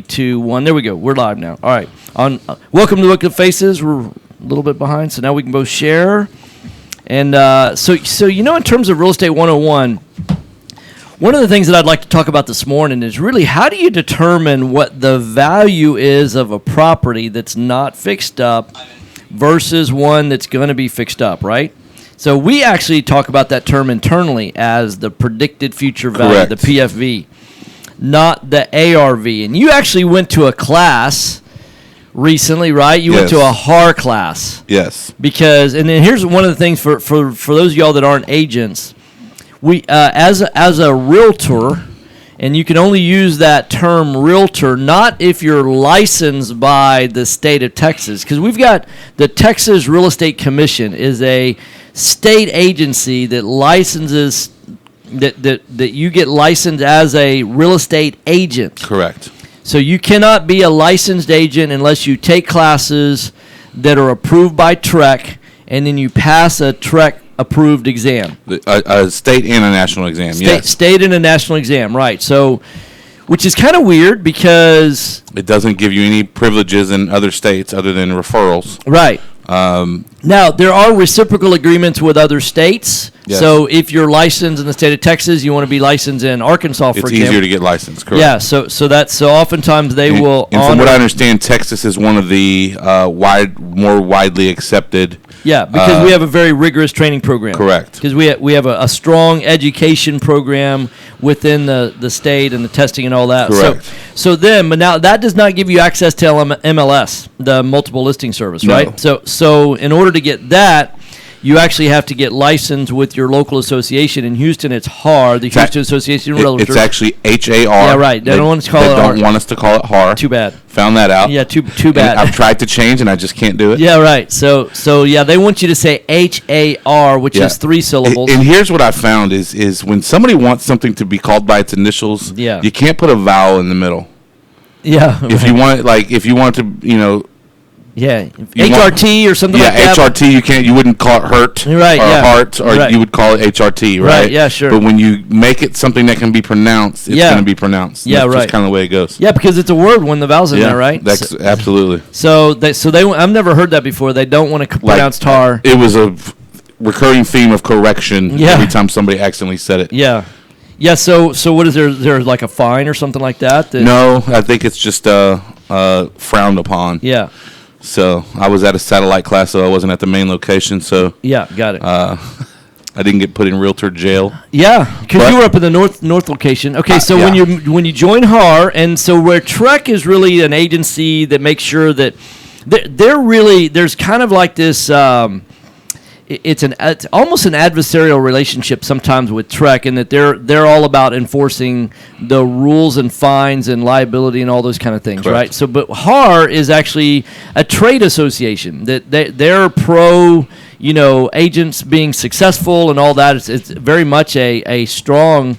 2, 1. There we go. We're live now. All right. Welcome to Look at Faces. We're a little bit behind, so now we can both share. And so in terms of Real Estate 101, one of the things that I'd like to talk about this morning is really how do you determine what the value is of a property that's not fixed up versus one that's going to be fixed up, right? So we actually talk about that term internally as the predicted future value, Correct. the PFV. Not the ARV. And you actually went to a class recently, right? You went Yes. to a HAR class. Yes. And then here's one of the things for those of y'all that aren't agents, we as a realtor, and you can only use that term realtor not if you're licensed by the state of Texas, because we've got the Texas Real Estate Commission is a state agency that licenses that you get licensed as a real estate agent. Correct. So you cannot be a licensed agent unless you take classes that are approved by TREC, and then you pass a TREC approved exam. A state and a national exam. Yes. State and a national exam, right? So, which is kind of weird because It doesn't give you any privileges in other states other than referrals. right. Now, there are reciprocal agreements with other states. Yes. So if you're licensed in the state of Texas, you want to be licensed in Arkansas, for It's example. easier to get licensed. Correct. Yeah, so oftentimes they will And honor. from what I understand, Texas is one of the more widely accepted. Yeah, because we have a very rigorous training program. Correct. Because we have a strong education program within the state and the testing and all that. Correct. But now that does not give you access to MLS, the multiple listing service, No. right? So in order to get that, you actually have to get licensed with your local association. In Houston, it's HAR, the Houston Association of Realtors. It's actually HAR. Yeah, right. They don't want us to call it They HAR. don't want us to call it HAR. Too bad. Found that out. Yeah, too And bad. I've tried to change, and I just can't do it. Yeah, right. So yeah, they want you to say HAR, which Yeah. is 3 syllables. And here's what I found is when somebody wants something to be called by its initials, Yeah. you can't put a vowel in the middle. Yeah. If you want it, if you want to, Yeah, You want- HRT or something like that. HRT, you wouldn't call it hurt Right, or yeah. heart, or Right. you would call it HRT, right? Right, yeah, sure. But when you make it something that can be pronounced, it's Yeah. going to be pronounced. Yeah, That's right. just kind of the way it goes. Yeah, because it's a word when the vowel's in there, right? That's absolutely. I've never heard that before. They don't want to pronounce tar. It was a recurring theme of correction Yeah. every time somebody accidentally said it. Yeah, yeah. So what is there? There's like a fine or something like that. No, I think it's just frowned upon. Yeah. So I was at a satellite class, so I wasn't at the main location. So Yeah. Got it. I didn't get put in realtor jail. Yeah, because But- you were up in the north location. Okay, so yeah. when you join HAR, and so where TREC is really an agency that makes sure that they're really there's kind of like this. It's almost an adversarial relationship sometimes with TREC, in that they're all about enforcing the rules and fines and liability and all those kind of things, Correct. right? So, but HAR is actually a trade association that they're pro, agents being successful and all that. It's very much a strong,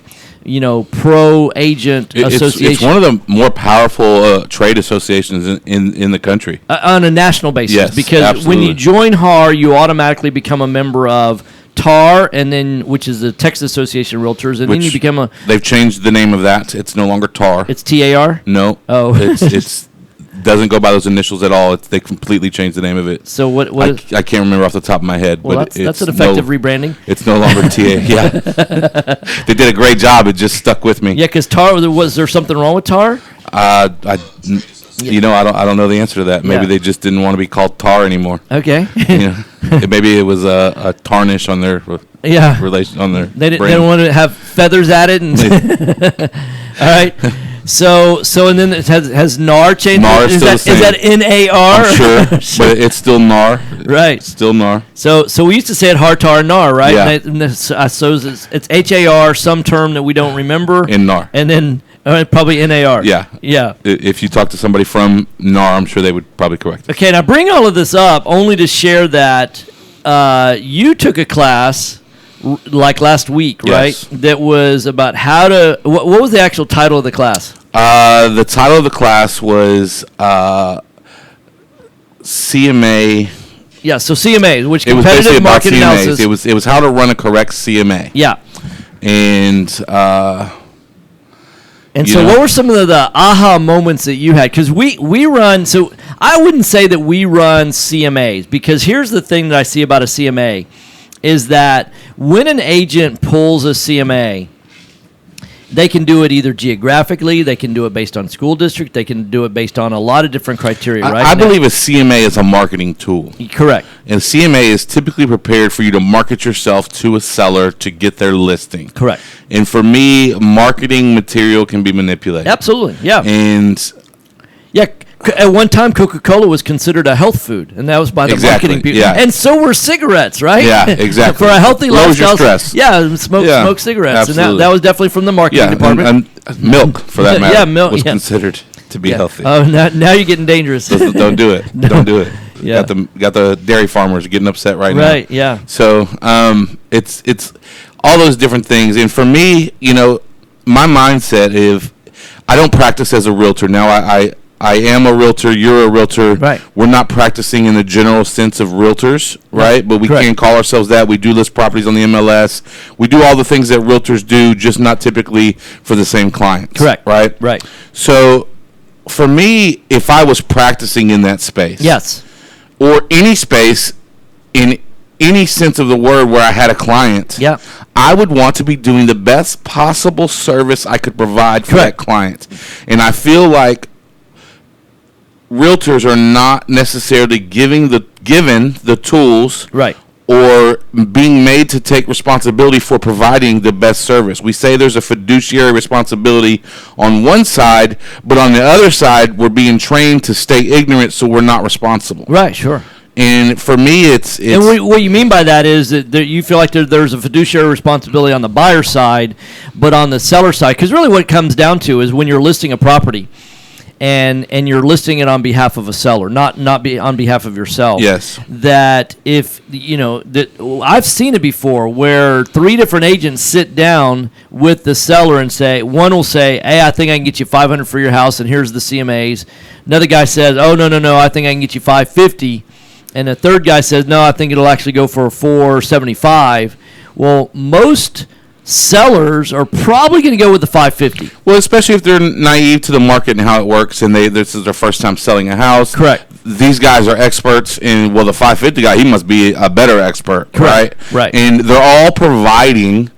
pro agent association It's one of the more powerful trade associations in the country. on a national basis. Yes, because when absolutely. you join HAR, you automatically become a member of TAR, and then which is the Texas Association of Realtors, and then you Which become they've changed the name of that. It's no longer TAR. it's TAR. No. Oh. It's doesn't go by those initials at all. They completely changed the name of it. So what? I can't remember off the top of my head. Well, but that's an it's effective rebranding. It's no longer TA. Yeah. They did a great job. It just stuck with me. Yeah, because TAR, was there something wrong with TAR? I don't know the answer to that. Maybe Yeah. they just didn't want to be called TAR anymore. Okay. Maybe it was a tarnish on their Yeah. relation on their. They didn't brand. want to have feathers at it, and all right. So and then it has NAR changed. NAR is still the Is same. that NAR? I'm sure, but it's still NAR. Right. Still NAR. So we used to say it HAR-TAR NAR, right? Yeah. I suppose it's HAR, some term that we don't remember, In NAR. and then probably NAR. Yeah. Yeah. If you talk to somebody from NAR, I'm sure they would probably correct it. Okay, and I bring all of this up only to share that you took a class like last week, Yes. right? That was about how to. What was the actual title of the class? The title of the class was CMA. Yeah, so CMA, which It was basically competitive about market CMAs. analysis. It was how to run a correct CMA. Yeah. And And You so, know? what were some of the aha moments that you had? Because we run. So I wouldn't say that we run CMAs, because here's the thing that I see about a CMA is that when an agent pulls a CMA, they can do it either geographically, they can do it based on school district, they can do it based on a lot of different criteria. Right? I believe a CMA is a marketing tool. Correct. And CMA is typically prepared for you to market yourself to a seller to get their listing. Correct. And for me, marketing material can be manipulated. Absolutely. Yeah. And Yeah, at one time Coca-Cola was considered a health food, and that was by the Exactly, marketing people. yeah. And so were cigarettes, right? Yeah, exactly. For a healthy Lowers your lifestyle. stress. Yeah, smoke Yeah, cigarettes, and absolutely. that was definitely from the marketing yeah, department. and milk, for that matter, Yeah, milk, was yeah. considered to be Yeah. healthy. Oh, now you're getting dangerous. Don't do it. Don't do it. Yeah. Got the dairy farmers getting upset right now. Right, yeah. So it's all those different things, and for me, my mindset is I don't practice as a realtor now. I am a realtor. You're a realtor. Right. We're not practicing in the general sense of realtors, right? But we Correct. can call ourselves that. We do list properties on the MLS. We do all the things that realtors do, just not typically for the same clients. Correct. Right. Right. So, for me, if I was practicing in that space, Yes. or any space in any sense of the word where I had a client, Yeah. I would want to be doing the best possible service I could provide for Correct. that client. And I feel like realtors are not necessarily given the tools Right. or being made to take responsibility for providing the best service. We say there's a fiduciary responsibility on one side, but on the other side, we're being trained to stay ignorant so we're not responsible. Right, sure. And for me, it's And what you mean by that is that you feel like there's a fiduciary responsibility on the buyer side, but on the seller side, because really what it comes down to is when you're listing a property, and you're listing it on behalf of a seller, not on behalf of yourself. Yes. That if that I've seen it before, where 3 different agents sit down with the seller and say, one will say, "Hey, I think I can get you $500 for your house, and here's the CMAs." Another guy says, "Oh, no, I think I can get you $550," and the third guy says, "No, I think it'll actually go for $475." Well, most sellers are probably going to go with the $550. Well, especially if they're naive to the market and how it works, and this is their first time selling a house. Correct. These guys are experts in. Well, the 550 guy, he must be a better expert, Correct. right? Right. And they're all providing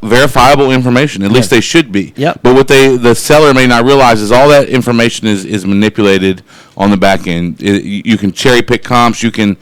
verifiable information. At least Yes. they should be. Yep. But what the seller may not realize is all that information is manipulated on the back end. You can cherry pick comps. You can,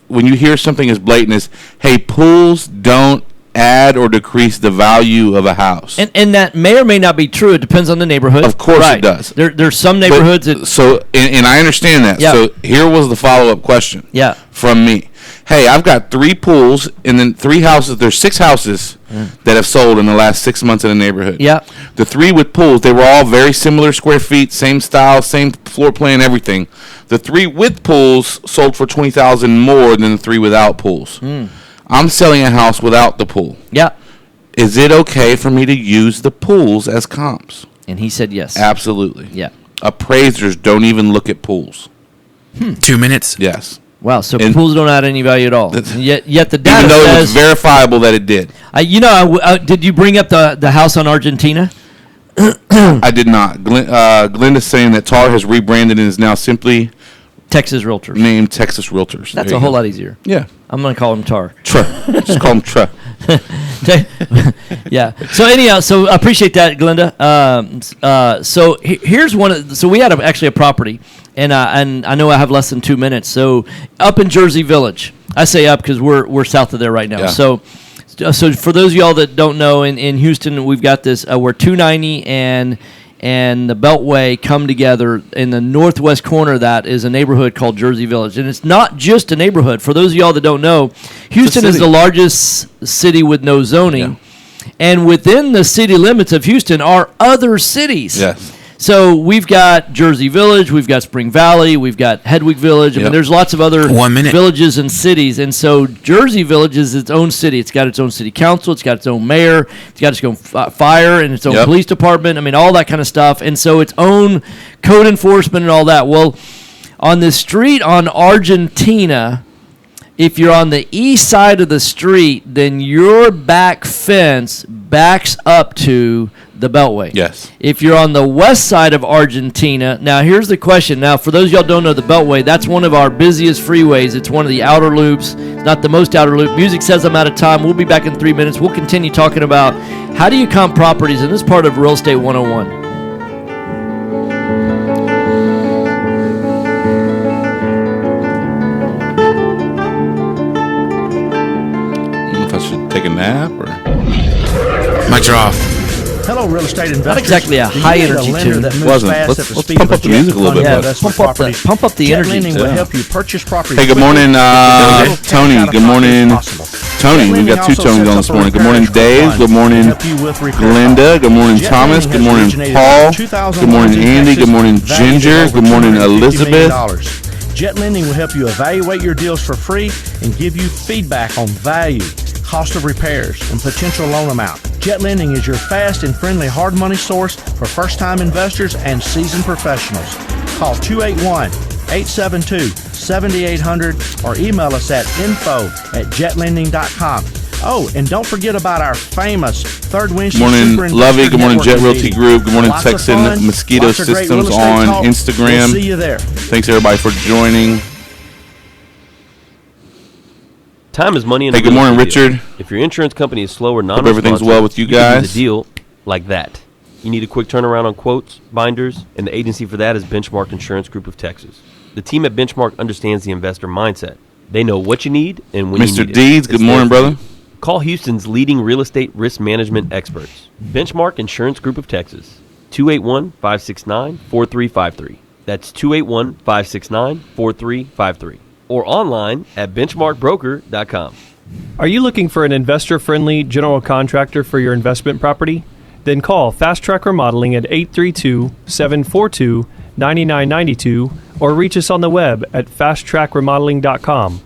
when you hear something as blatant as, "Hey, pools don't add or decrease the value of a house." And that may or may not be true. It depends on the neighborhood. Of course it Right. does. There's some neighborhoods that and I understand that. Yeah. So here was the follow-up question Yeah. from me. Hey, I've got 3 pools and then 3 houses. There's 6 houses that have sold in the last 6 months in the neighborhood. Yeah. The 3 with pools, they were all very similar square feet, same style, same floor plan, everything. The 3 with pools sold for $20,000 more than the 3 without pools. I'm selling a house without the pool. Yeah. Is it okay for me to use the pools as comps? And he said yes. Absolutely. Yeah. Appraisers don't even look at pools. 2 minutes. Yes. Wow. So And- pools don't add any value at all. That's- Yet the data Even though it was says. verifiable that it did. Did you bring up the house on Argentina? I did not. Glenda's saying that TAR has rebranded and is now simply Texas Realtors. named Texas Realtors. That's There a you whole go. lot easier. Yeah. I'm going to call him Tar. Truh. Just call him Truh. Yeah. So anyhow, so I appreciate that, Glenda. So here's one. So we had actually a property, and I know I have less than 2 minutes. So up in Jersey Village, I say up because we're south of there right now. Yeah. So for those of y'all that don't know, in Houston we've got this where 290 and the Beltway come together. In the northwest corner of that is a neighborhood called Jersey Village. And it's not just a neighborhood. For those of y'all that don't know, Houston is city. the largest city with no zoning. Yeah. And within the city limits of Houston are other cities. Yes. So we've got Jersey Village, we've got Spring Valley, we've got Hedwig Village. I mean, Yep. there's lots of other 1 minute. villages and cities. And so Jersey Village is its own city. It's got its own city council. It's got its own mayor. It's got its own fire and its own Yep. police department. I mean, all that kind of stuff. And so its own code enforcement and all that. Well, on the street on Argentina If you're on the east side of the street, then your back fence backs up to the Beltway. Yes. If you're on the west side of Argentina, now here's the question. Now, for those of y'all who don't know the Beltway, that's one of our busiest freeways. It's one of the outer loops, not the most outer loop. Music says I'm out of time. We'll be back in 3 minutes. We'll continue talking about how do you comp properties in this part of Real Estate 101. If I should take a nap or. Mics are off. Hello, real estate investors. Not exactly a Do you high need energy lender tune. that moves Wasn't. fast Let's- at the let's speed pump of up the jet music a little to bit, fund bud. investment Pump up the- properties. pump up the Jet energy. Lending will Yeah. help you purchase property. Hey, good quickly morning, and get the Tony. cash out of Good pocket morning, as possible. Tony. Jet We've Lending got two also Tonys sets on up this a morning. Good repair morning, escrow Dave. fund Good morning, to help you with repair Glenda. costs. Good morning, Jet Thomas. Lending Good has morning, originated Paul. in 2000 Good morning, loans in Andy. Good Texas, morning, valued at Ginger. over Good morning, $250 million. Elizabeth. Jet Lending will help you evaluate your deals for free and give you feedback on value, cost of repairs, and potential loan amount. Jet Lending is your fast and friendly hard money source for first-time investors and seasoned professionals. Call 281-872-7800 or email us at info@jetlending.com. Oh, and don't forget about our famous Third Windshield Good morning, Super Investor Lovey. Good morning, Jet Networking Realty meeting. Group. Good morning, Lots of Texan fun, Mosquito lots of great Systems real estate on talk. Instagram. We'll see you there. Thanks everybody for joining. Time is money in Hey, a good real morning, estate deal. Richard. If your insurance company is slow or everything's non-responsive, well with you can use guys. a deal like that. You need a quick turnaround on quotes, binders, and the agency for that is Benchmark Insurance Group of Texas. The team at Benchmark understands the investor mindset. They know what you need and when you Mr. need it. Deeds, good It's morning, there for brother. you. Call Houston's leading real estate risk management experts. Benchmark Insurance Group of Texas. 281-569-4353. That's 281-569-4353. Or online at benchmarkbroker.com. Are you looking for an investor-friendly general contractor for your investment property? Then call Fast Track Remodeling at 832-742-9992 or reach us on the web at fasttrackremodeling.com.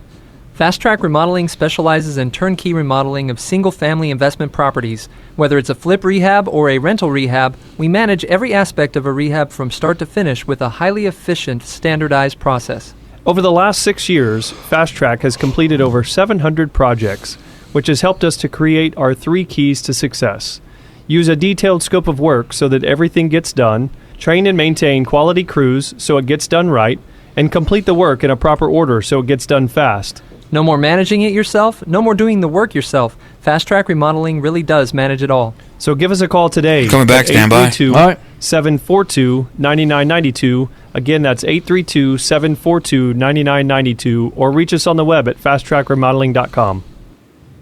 Fast Track Remodeling specializes in turnkey remodeling of single-family investment properties. Whether it's a flip rehab or a rental rehab, we manage every aspect of a rehab from start to finish with a highly efficient, standardized process. Over the last 6 years, Fast Track has completed over 700 projects, which has helped us to create our 3 keys to success. Use a detailed scope of work so that everything gets done, train and maintain quality crews so it gets done right, and complete the work in a proper order so it gets done fast. No more managing it yourself, no more doing the work yourself. Fast Track Remodeling really does manage it all. So give us a call today. Coming back, at stand by. 832-742-9992. Again, that's 832-742-9992. Or reach us on the web at fasttrackremodeling.com.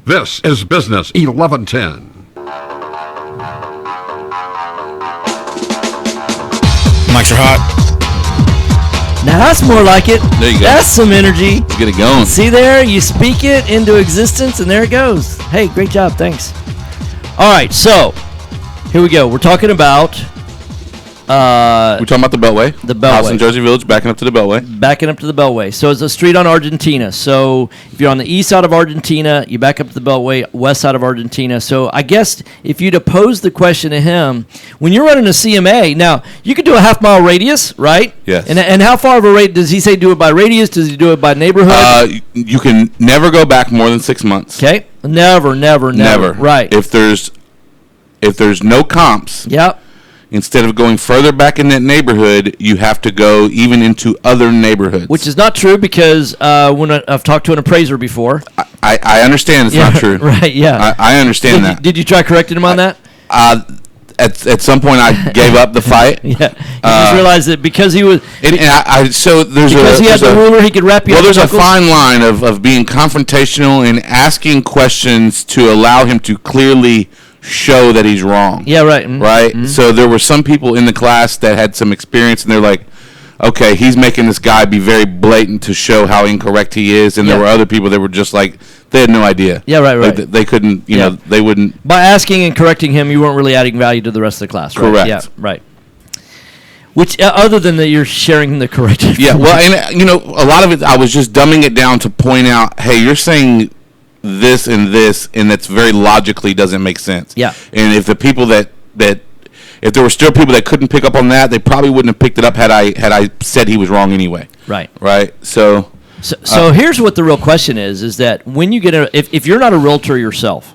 This is Business 1110. Mics are hot. Now that's more like it. There you go. That's some energy. Let's get it going. See there? You speak it into existence, and there it goes. Hey, great job. Thanks. All right, so here we go. We're talking about We're talking about the Beltway. The Beltway. House in Jersey Village, backing up to the Beltway. backing up to the Beltway. So it's a street on Argentina. So if you're on the east side of Argentina, you back up to the Beltway, west side of Argentina. So I guess if you'd have posed the question to him, when you're running a CMA, now you could do a half-mile radius, right? Yes. And how far of a radius? Does he say do it by radius? Does he do it by neighborhood? You can never go back more than 6 months. Okay. Never. Never. Right. If there's no comps, Yep. instead of going further back in that neighborhood, you have to go even into other neighborhoods. Which is not true because when I've talked to an appraiser before. I understand it's not true. Right, yeah. I understand that. Did you try correcting him on that? At some point, I gave up the fight. Yeah. You just realized that because he was So there's because he had the ruler, he could wrap you well, up. there's a knuckles? fine line of being confrontational and asking questions to allow him to clearly show that he's wrong. Yeah, right. Mhm. Right? So there were some people in the class that had some experience, and they're like, okay, he's making this guy be very blatant to show how incorrect he is. And there Yeah. were other people that were just like, they had no idea. Yeah, right. Like, they couldn't, you Yeah. know, they wouldn't. By asking and correcting him, you weren't really adding value to the rest of the class, right? Correct. Yeah, right. Which, other than that, you're sharing the correct Yeah, information. well, and, you know, a lot of it, I was just dumbing it down to point out, hey, you're saying this, and that's very logically doesn't make sense. Yeah. And if the people that if there were still people that couldn't pick up on that, they probably wouldn't have picked it up had I said he was wrong anyway. Right. Right. So, So here's what the real question is that when you get if you're not a realtor yourself,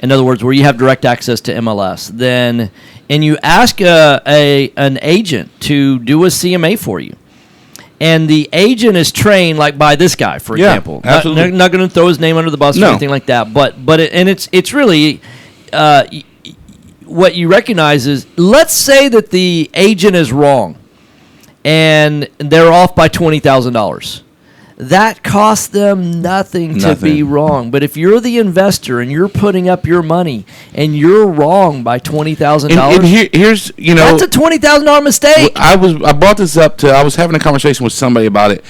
in other words, where you have direct access to MLS, then and you ask an agent to do a CMA for you, and the agent is trained like by this guy, for example. Absolutely. Not going to throw his name under the bus or No. anything like that. But it's really what you recognize is, let's say that the agent is wrong, and they're off by $20,000. That costs them nothing to be wrong. But if you're the investor and you're putting up your money and you're wrong by $20,000, And here's that's a $20,000 mistake. I brought this up to. I was having a conversation with somebody about it.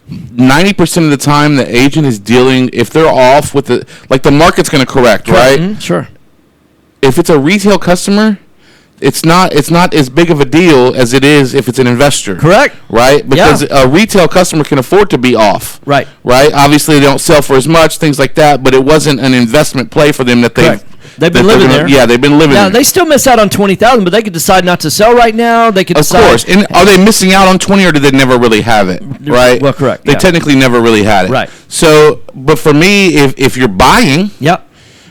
90% of the time, the agent is dealing. If they're off with the market's going to correct, right? Mhm, sure. If it's a retail customer, it's not as big of a deal as it is if it's an investor. Correct. Right? Because a retail customer can afford to be off. Right. Right? Obviously, they don't sell for as much, things like that, but it wasn't an investment play for them that Correct. They've been living there. Yeah, they've been living Now, there. they still miss out on $20,000, but they could decide not to sell right now. They could Of decide. course. And are they missing out on 20, or did they never really have it? Right? Well, correct, They yeah. technically never really had it. Right. So, but for me, if you're buying, Yep.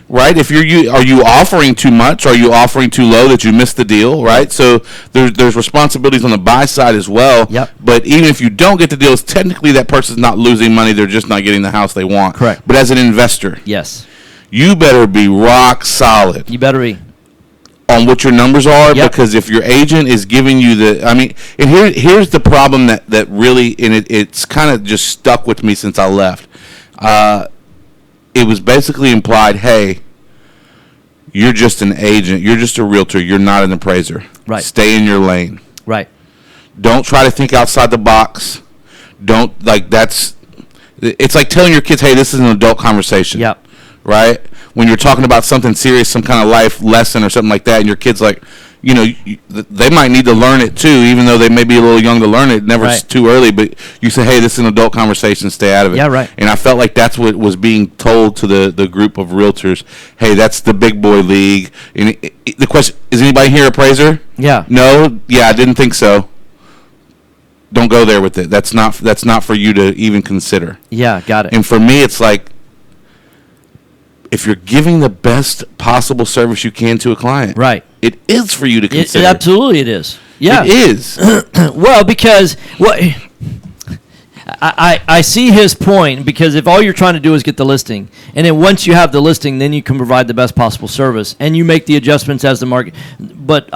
right? If are you offering too much? Are you offering too low that you missed the deal? Right. So there's responsibilities on the buy side as well. Yep. But even if you don't get the deals, technically that person's not losing money. They're just not getting the house they want. Correct. But as an investor, Yes. you better be rock solid You better be. on what your numbers are, Yep. because if your agent is giving you and here's the problem that really, and it's kind of just stuck with me since I left. It was basically implied, hey, you're just an agent, you're just a realtor, you're not an appraiser. Right. Stay in your lane. Right. Don't try to think outside the box. It's like telling your kids, hey, this is an adult conversation. Yep. Right? When you're talking about something serious, some kind of life lesson or something like that, and your kid's like, they might need to learn it too, even though they may be a little young to learn it. Never Right. too early, but you say, hey, this is an adult conversation, stay out of it. Yeah, right. And I felt like that's what was being told to the group of realtors. Hey, that's the big boy league. And the question, is anybody here appraiser? Yeah. No? Yeah, I didn't think so. Don't go there with it. That's not for you to even consider. Yeah, got it. And for me, it's like, if you're giving the best possible service you can to a client, Right. it is for you to consider. Absolutely it is. Yeah. It is. Well, because I see his point, because if all you're trying to do is get the listing, and then once you have the listing, then you can provide the best possible service, and you make the adjustments as the market. But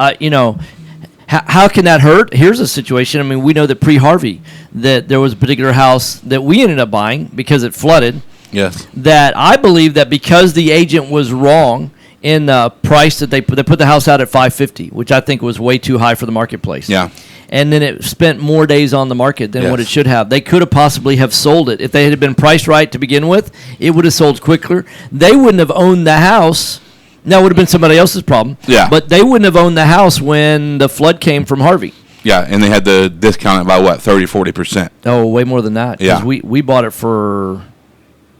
how can that hurt? Here's a situation. I mean, we know that pre-Harvey, that there was a particular house that we ended up buying because it flooded. Yes. That I believe that because the agent was wrong in the price that they put the house out at $550, which I think was way too high for the marketplace. Yeah. And then it spent more days on the market than what Yes. it should have. They could have possibly have sold it if they had been priced right to begin with. It would have sold quicker. They wouldn't have owned the house. Now it would have been somebody else's problem. Yeah. But they wouldn't have owned the house when the flood came from Harvey. Yeah, and they had to discount it by what, 30-40%. Oh, way more than that. 'Cause Yeah. we bought it for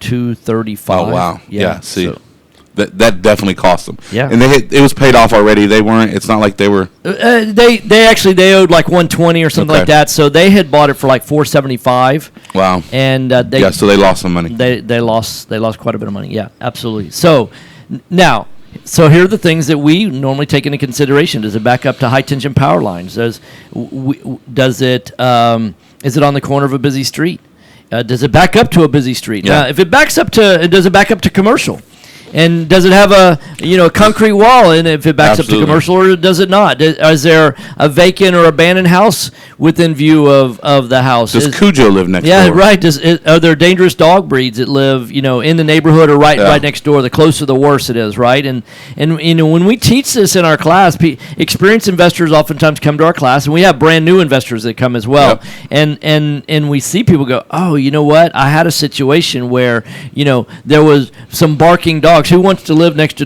$235. Oh wow. Yeah. See, so- that definitely cost them. Yeah. And it was paid off already. They weren't. It's not like they were. They owed like $120 or something Okay. like that. So they had bought it for like $475, Wow. and they Yeah. So they lost some money. they lost quite a bit of money. Yeah, absolutely. So now, here are the things that we normally take into consideration. Does it back up to high tension power lines? Is it on the corner of a busy street? Does it back up to a busy street? Yeah. If it backs up to, does it back up to commercial? And does it have a concrete wall? And if it backs up Absolutely. to commercial, or does it not? Is there a vacant or abandoned house within view of the house? Does Cujo live next Yeah, door? right. Are there dangerous dog breeds that live, in the neighborhood or right next door? The closer, the worse it is, right? And when we teach this in our class, experienced investors oftentimes come to our class, and we have brand new investors that come as well. Yep. And we see people go, oh, you know what? I had a situation where there was some barking dogs. Who wants to live next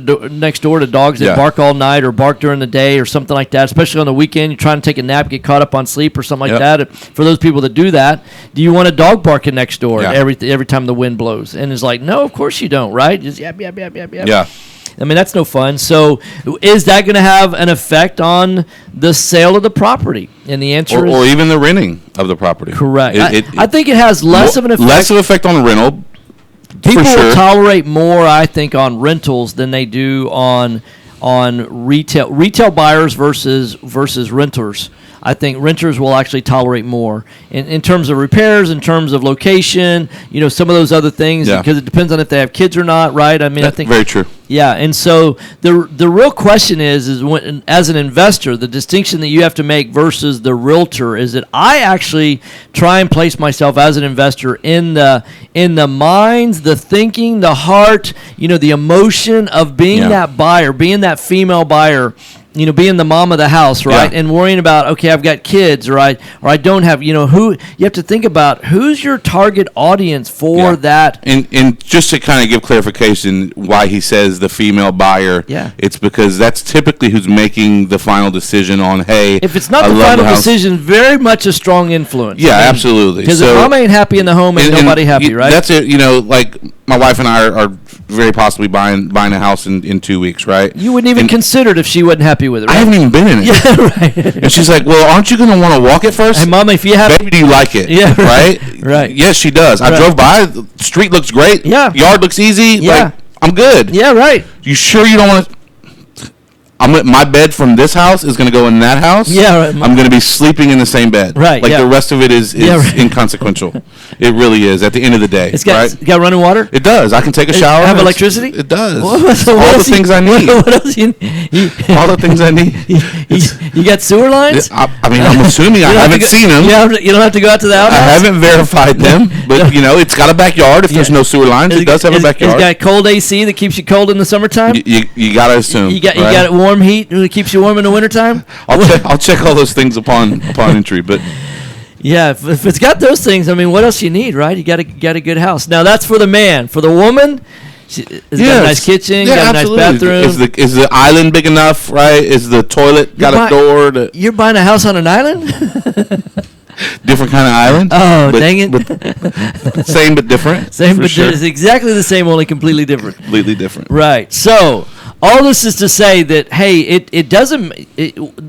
door to dogs that Yeah. bark all night or bark during the day or something like that? Especially on the weekend, you're trying to take a nap, get caught up on sleep or something like Yep. that. For those people that do that, do you want a dog barking next door Yeah. every time the wind blows? And it's like, no, of course you don't, right? Just yap, yap, yap, yap, yap. Yeah. I mean, that's no fun. So is that going to have an effect on the sale of the property? And the answer or is even the renting of the property. correct. I think it has less of an effect. Less of an effect on rental. People for sure. will tolerate more, I think, on rentals than they do on retail buyers versus renters. I think renters will actually tolerate more in terms of repairs, in terms of location, some of those other things, because it depends on if they have kids or not, right? I mean, I think very true. Yeah, and so the real question is when, as an investor, the distinction that you have to make versus the realtor is that I actually try and place myself as an investor in the minds, the thinking, the heart, the emotion of being that buyer, being that female buyer. Being the mom of the house, right? Yeah. And worrying about, okay, I've got kids, or I don't have, who you have to think about who's your target audience for that. And just to kind of give clarification why he says the female buyer, it's because that's typically who's making the final decision on, hey, if it's not the final decision, very much a strong influence. Yeah, absolutely. Because if mom ain't happy in the home, ain't nobody happy, right? That's it. Like my wife and I are very possibly buying a house in 2 weeks, right? You wouldn't even consider it if she wasn't happy with it, right? I haven't even been in it. Yeah, right. And she's like, well, aren't you going to want to walk it first? Hey, Mama, if you have... Baby, do you like it? Yeah, right. Right. Yes, she does. I drove by. The street looks great. Yeah. Yard looks easy. Yeah. Like, I'm good. Yeah, right. You sure you don't want to... my bed from this house is going to go in that house. Yeah, right. I'm going to be sleeping in the same bed. Right, Like yeah. the rest of it is right. inconsequential. It really is. At the end of the day, It's got right? you got running water. It does. I can take a shower. Have It's- electricity? It does. What All else the things I need. What else you All the things I need. you got sewer lines? I mean, I'm assuming I You don't have haven't to go- seen them. You don't have to go out to the I outhouse? haven't verified them, but it's got a backyard. If there's no sewer lines, it does have a backyard. It's got cold AC that keeps you cold in the summertime? You gotta assume. You got right? warm heat that keeps you warm in the wintertime? I'll check all those things upon entry, but Yeah, if it's got those things, I mean, what else you need, right? You got a good house. Now that's for the man. For the woman, it's got a nice kitchen, got a nice bathroom. Is the island big enough? Right? Is the toilet got a door? You're buying a house on an island? Different kind of island. Oh, dang it! But same but different. Same, for but sure. it's exactly the same, only completely different. Completely different. Right. So all this is to say that, hey, it doesn't.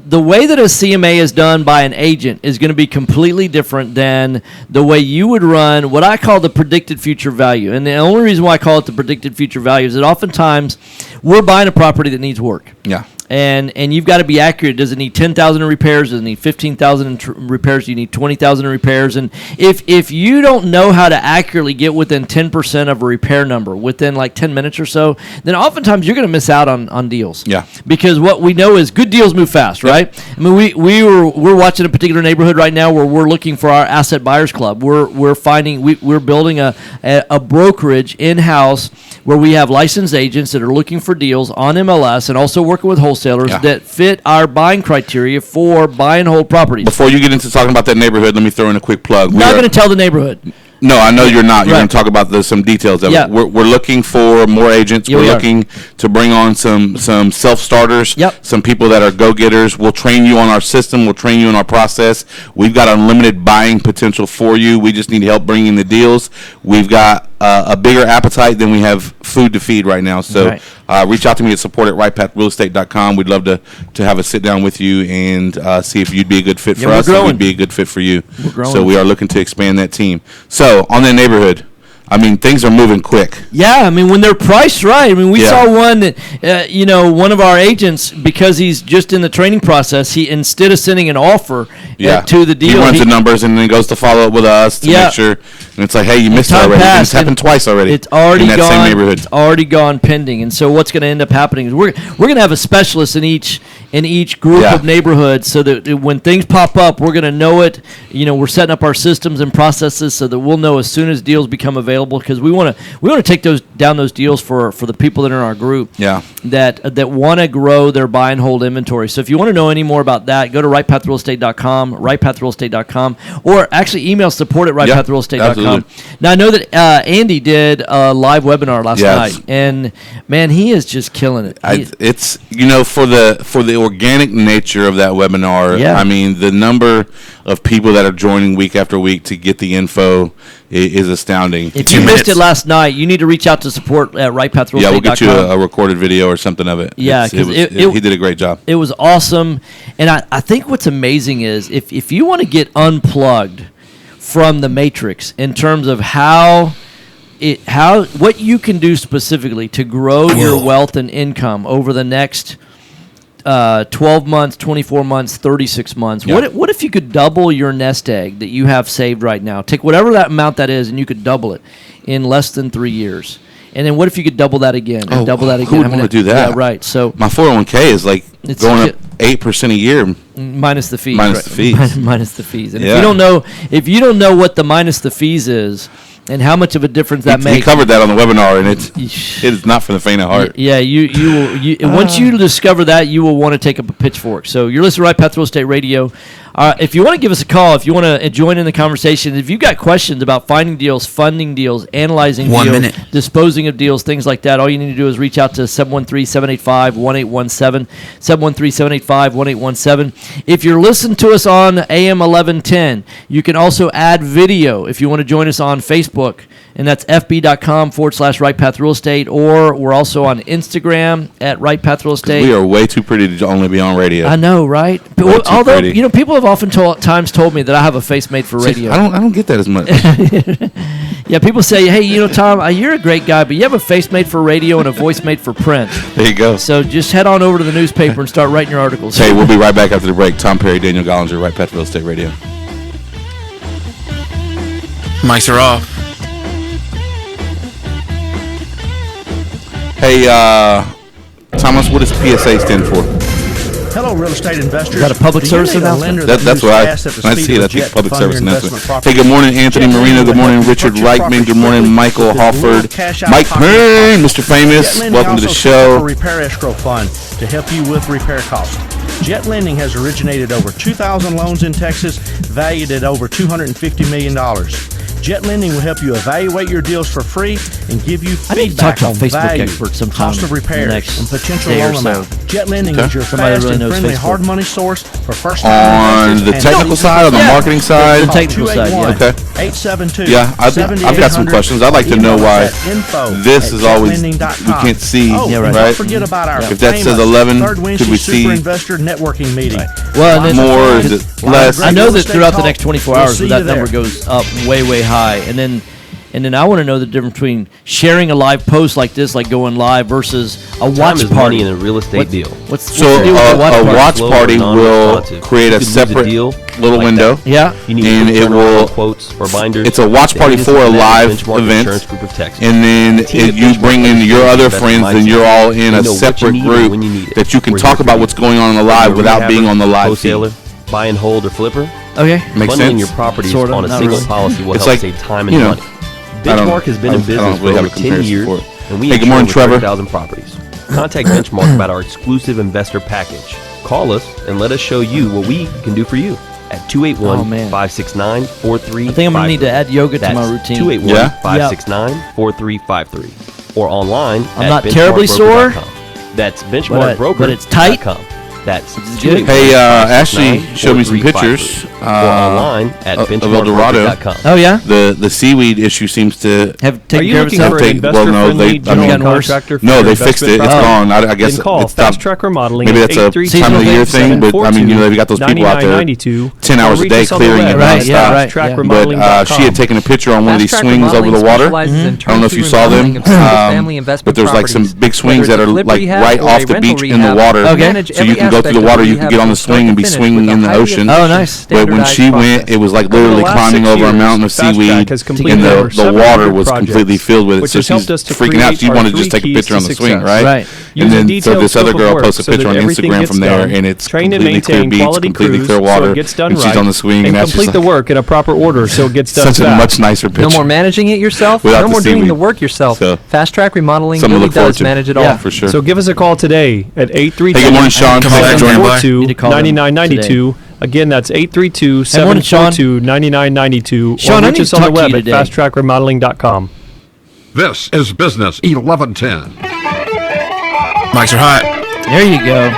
The way that a CMA is done by an agent is going to be completely different than the way you would run what I call the predicted future value. And the only reason why I call it the predicted future value is that oftentimes we're buying a property that needs work. Yeah. And you've got to be accurate. Does it need 10,000 in repairs? Does it need 15,000 in repairs? Do you need 20,000 in repairs? And if you don't know how to accurately get within 10% of a repair number within like 10 minutes or so, then oftentimes you're going to miss out on deals. Yeah. Because what we know is good deals move fast, right? I mean, we're watching a particular neighborhood right now where we're looking for our asset buyers club. We're building a brokerage in-house where we have licensed agents that are looking for deals on MLS and also working with wholesalers that fit our buying criteria for buy and hold properties. Before you get into talking about that neighborhood, let me throw in a quick plug. I'm not going to tell the neighborhood. No, I know you're not. You're Right. going to talk about some details of Yeah. it. We're looking for more agents. Yeah, we're we are. looking to bring on some self-starters, Yep. some people that are go-getters. We'll train you on our system. We'll train you on our process. We've got unlimited buying potential for you. We just need help bringing the deals. We've got a bigger appetite than we have food to feed right now. So Right. reach out to me at support@rightpathrealestate.com. We'd love to have a sit-down with you and see if you'd be a good fit for we're us and growing. we'd be a good fit for you. We're growing. So we are looking to expand that team. So on that neighborhood, I mean, things are moving quick. Yeah, I mean, when they're priced right. I mean, we Yeah. saw one that, one of our agents, because he's just in the training process, he, instead of sending an offer to the deal, he runs the numbers and then goes to follow up with us to make sure. And it's like, hey, you missed it time already. And passed, it's happened and twice already. It's already in that gone. same neighborhood. It's already gone pending. And so what's going to end up happening is we're going to have a specialist in each group Yeah. of neighborhoods, so that when things pop up, we're going to know it. We're setting up our systems and processes so that we'll know as soon as deals become available, because we want to take those deals for the people that are in our group. Yeah. That want to grow their buy and hold inventory. So if you want to know any more about that, go to rightpathrealestate.com, rightpathrealestate.com, or actually email support@rightpathrealestate.com. benchmark.com. Now, I know that Andy did a live webinar last Yes. night, and man, he is just killing it. It's for the organic nature of that webinar. Yeah. I mean, the number of people that are joining week after week to get the info is astounding. If you missed it last night, you need to reach out to support at rightpathrealestate.com. Yeah, we'll get you a recorded video or something of it. Yeah, It's- 'cause he did a great job. It was awesome, and I think what's amazing is if you want to get unplugged from the matrix in terms of what you can do specifically to grow your wealth and income over the next 12 months, 24 months, 36 months. Yeah. What if you could double your nest egg that you have saved right now? Take whatever that amount that is, and you could double it in less than 3 years. And then what if you could double that again? And Oh, double that again. who would wanna do that? Yeah, right. So My 401k is like It's going ki- up 8% a year. minus the fees. Minus right. the fees. Minus the fees. And Yeah. if you don't know what the minus the fees is and how much of a difference that He makes. covered that on the webinar, and it Yeesh. is not for the faint of heart. Yeah, once you discover that, you will want to take up a pitchfork. So you're listening to Right Path Real Estate Radio. If you want to give us a call, if you want to join in the conversation, if you've got questions about finding deals, funding deals, analyzing 1 deals, minute. disposing of deals, things like that, all you need to do is reach out to 713-785-1817, 713-785-1817. If you're listening to us on AM 1110, you can also add video if you want to join us on Facebook, and that's fb.com/Right Path Real Estate, or we're also on Instagram at Right Path Real Estate. We are way too pretty to only be on radio. I know, right? Way too Although pretty. people have often times told me that I have a face made for radio. I don't get that as much. Yeah, people say, "Hey, Tom, you're a great guy, but you have a face made for radio and a voice made for print." There you go. So just head on over to the newspaper and start writing your articles. Hey, we'll be right back after the break. Tom Perry, Daniel Gollinger, Right Path Real Estate Radio. Mics are off. Hey, Thomas, what does PSA stand for? Hello, real estate investors. Is that a public Do you service need a announcement? lender That's moves what fast at the when I speed see it. of I a think jet public to fund service your announcement. investment Hey, good morning, Anthony Jet Marino. lending Good will morning, help you Richard purchase Reichman. properties Good morning, quickly Michael with Hofford. low cash out Mike pocket Hearn, costs. Mr. Famous. Jet Lending Welcome to the also sets up a show. repair escrow fund to help you with repair costs. Jet Lending has originated over 2,000 loans in Texas, valued at over $250 million. Jet Lending will help you evaluate your deals for free and give you I need to talk feedback to a on Facebook value, expert sometime cost of in the repairs, next and potential day or loan so. amount. Jet Lending Okay. is your Somebody fast really and knows friendly Facebook. hard money source for first-time On investors the and technical business side, on the Yeah. marketing side? The technical side, yeah. Okay. 872 Yeah, I've got some questions. I'd like to know why this is always we can't see, Oh, Yeah, and right. don't forget about our If that says famous 11, Third Wednesday could we Super see Investor Networking Meeting. Well, and then more? Is it less? I know that Estate throughout the talk. next 24 We'll hours, see that you number there. goes up way, way high, and then I want to know the difference between sharing a live post like this, like going live, versus a Time watch is party money in a real estate What- deal. What's So the deal with the watch a party? watch Slow or party will non-responsive. create You a could lose a separate deal little like window. that. Yeah. You need And to it turn around will- quotes or binders. It's a watch The party agency for a that is live Benchmark event, Insurance Group of Texas. and then team if at you Benchmark bring in understands your the other investment friends, then mindset. you're all in They a know what you separate need and group when you need it. that you can We're talk here for about you. what's going on in the Whether live you're a without being rehabber, on the live wholesaler, feed. buy and hold, or flipper. Okay. Makes Bundling sense? your properties Sort of, on a not single really. policy will It's help like, save time you and know, money. I don't- Benchmark has been I in don't business really for have over a 10 comparison years, for it. and we Hey, good insure morning, over Trevor. 30,000 properties. Contact Benchmark about our exclusive investor package. Call us and let us show you what we can do for you at Oh, man. 281-569-4353. I think I'm gonna need to add yoga to my routine. 281-569-4353. Or online I'm at not terribly sore, benchmarkbroker.com. That's but benchmarkbroker.com. it's tight. That's It's good. Hey, Ashley showed me some 281-569-4353. pictures Or online at of El Dorado. benchmarkbroker.com. Oh yeah. The seaweed issue seems to Have Are taken you care of looking itself. for Take- an well, no, investor-friendly they- I general mean- Gotten worse. contractor? For no, your they fixed it. investment It's property? gone. I guess Then call it's stopped. Fast Track Remodeling. Maybe at that's a 832 time of the year thing, but I mean, you know, they've got those people out there 9992, 10 hours or a reach day us on the clearing it web Right, at yeah, right, fasttrackremodeling.com. But she had taken a picture on one of these Fast Track swings over the Remodeling water. specializes in I don't know if you turnkey saw them, remodeling of single-family investment but there's like some properties. big swings Whether that it's are a flip like rehab right or off a the rental beach in the rehab, water. Okay. manage So you every can go through the aspect of water, a you can rehab get on from the start swing to and be finish swinging with a in the highly ocean. Oh, efficient, nice. But when standardized she went, process. it was like Over the literally last climbing 6 over a years, mountain of Fast Track seaweed, has and completed the over the water 700 was projects, completely filled with it. which So has helped us she's to freaking out. create She our wanted to 3 just take a keys picture to on the swing, success. right? Right. And Use a then so detailed this other scope of girl work posted a so picture that on everything Instagram gets from there, done. and it's Train and completely clear maintain beach, quality completely crews clear water, so it gets done and she's right, on the swing, and that's complete just the like work in a proper order so it gets done such a fast. much nicer picture. No more managing it yourself. Without No the more doing seaweed. the work yourself. So, Fast Track Remodeling something to really look forward does to. manage it Yeah. all. for sure. So give us a call today at 832 Hey, good morning, Sean. Come on, Jordan Black. Need to call them 9992 Again, that's Sean. 832-742-9992. Sean, I or reach need us to on the talk to web you at today. fasttrackremodeling.com. This is Business 1110. Mics are hot. There you go.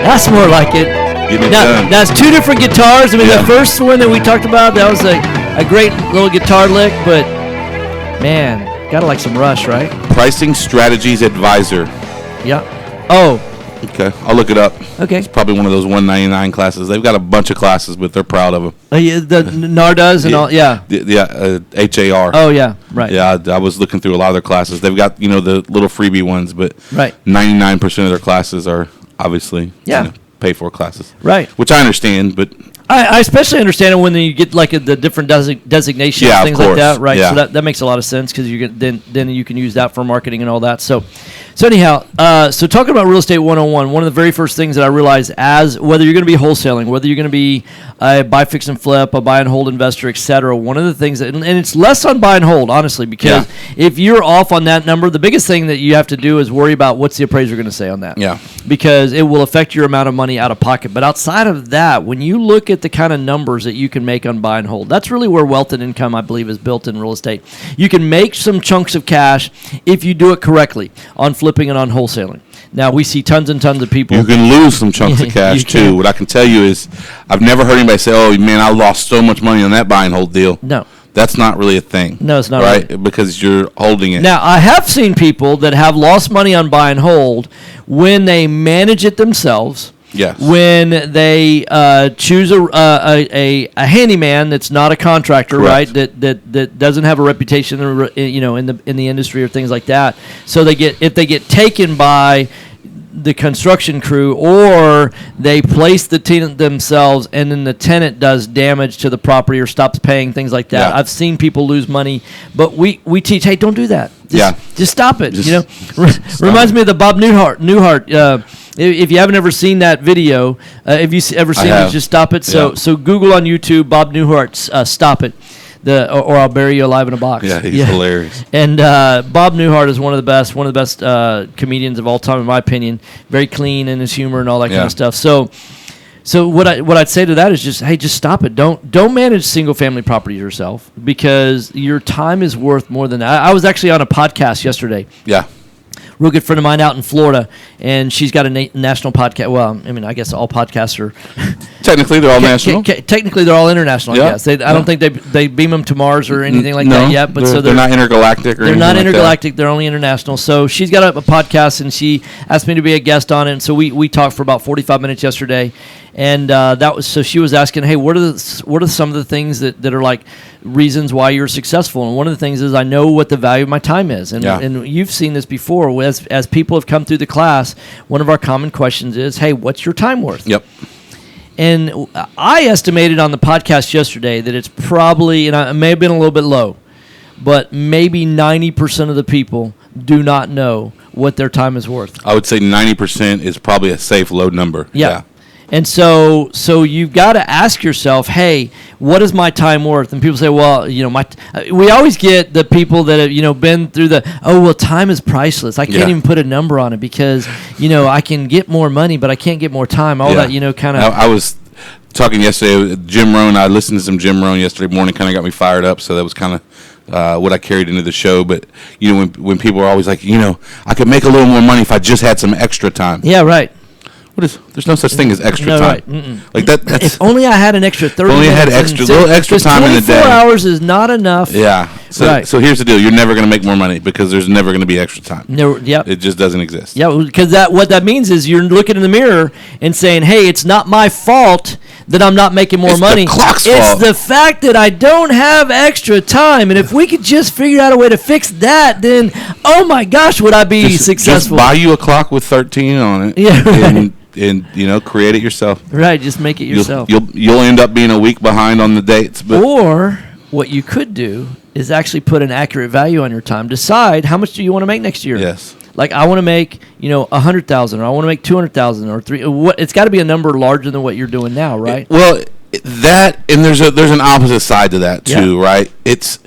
That's more like it. Getting it Now, done. that's two different guitars. I mean, Yeah. the first one that we talked about, that was a great little guitar lick, but man, gotta like some Rush, right? Pricing Strategies Advisor. Yeah. Oh, Okay, I'll look it up. okay. It's probably one of those 199 classes. They've got a bunch of classes, but they're proud of them. Yeah, the NAR does and all. Yeah. HAR. Oh, yeah. Right. Yeah, I was looking through a lot of their classes. They've got, the little freebie ones, but Right. 99% of their classes are obviously Yeah. pay for classes. Right. Which I understand, but I especially understand it when you get like the different designations, Yeah, of things like course. that, right? Yeah. So that makes a lot of sense because you then you can use that for marketing and all that. So anyhow, so talking about real estate 101, one of the very first things that I realized as whether you're going to be wholesaling, whether you're going to be a buy, fix, and flip, a buy and hold investor, etc. One of the things that, and it's less on buy and hold, honestly, because if you're off on that number, the biggest thing that you have to do is worry about what's the appraiser going to say on that. Yeah. Because it will affect your amount of money out of pocket. But outside of that, when you look at the kind of numbers that you can make on buy and hold, that's really where wealth and income, I believe, is built in real estate. You can make some chunks of cash if you do it correctly on flipping and on wholesaling. Now, we see tons and tons of people. you can lose some chunks of You cash can. too. What I can tell you is I've never heard anybody say, "Oh man, I lost so much money on that buy and hold deal." No. That's not really a thing. No, it's not right? really. Because you're holding it. Now, I have seen people that have lost money on buy and hold when they manage it themselves. Yes. When they choose a handyman that's not a contractor, Correct. right? That doesn't have a reputation, in the industry or things like that. So if they get taken by the construction crew, or they place the tenant themselves, and then the tenant does damage to the property or stops paying, things like that. Yeah. I've seen people lose money, but we teach, hey, don't do that. Just stop it. Just Reminds me of the Bob Newhart. If you haven't ever seen that video, have you ever seen it? have. Just stop it. Yeah. So Google on YouTube Bob Newhart's "Stop It," or I'll bury you alive in a box. Yeah, he's hilarious. And Bob Newhart is one of the best comedians of all time, in my opinion. Very clean in his humor and all that kind Yeah. of stuff. So what I'd say to that is just stop it. Don't manage single family property yourself, because your time is worth more than that. I was actually on a podcast yesterday. Yeah. Real good friend of mine out in Florida, and she's got a national podcast. Well, I mean, I guess all podcasts are. Technically, they're all national. Technically, they're all international. Yeah. I guess. I don't think they beam them to Mars or anything like No, that yet. But they're not intergalactic or they're not anything like that. intergalactic. They're only international. So she's got a podcast, and she asked me to be a guest on it. And so we talked for about 45 minutes yesterday, and so she was asking, hey, what are some of the things that are like reasons why you're successful? And one of the things is I know what the value of my time is, and Yeah. and you've seen this before as people have come through the class. One of our common questions is, hey, what's your time worth? Yep. And I estimated on the podcast yesterday that it's probably, and I may have been a little bit low, but maybe 90% of the people do not know what their time is worth. I would say 90% is probably a safe low number. Yeah. And so you've got to ask yourself, hey, what is my time worth? And people say, well, we always get the people that have, been through time is priceless. I can't even put a number on it because, I can get more money, but I can't get more time. All that, kind of. I was talking yesterday with Jim Rohn. I listened to some Jim Rohn yesterday morning, kind of got me fired up. So that was kind of what I carried into the show. But, when people are always like, I could make a little more money if I just had some extra time. Yeah, right. There's no such thing as extra No, time. right. Mm-mm. Like that's If only I had an extra 30 only I had minutes. extra- little extra time in the day. 24 hours is not enough. yeah. So Right. so here's the deal: you're never going to make more money because there's never going to be extra time. No, yep. It just doesn't exist. Yeah, because what that means is you're looking in the mirror and saying, hey, it's not my fault that I'm not making more It's the money. clock's it's fault. the fact that I don't have extra time. And if we could just figure out a way to fix that, then, oh my gosh, would I be successful. Just buy you a clock with 13 on it. Yeah, right. And create it yourself. Right, just make it yourself. You'll end up being a week behind on the dates, but Or what you could do is actually put an accurate value on your time. Decide how much do you want to make next year. yes. Like I want to make, $100,000, or I want to make $200,000, or $300,000. It's got to be a number larger than what you're doing now, right? Well, that and there's an opposite side to that too, Yeah. right? It's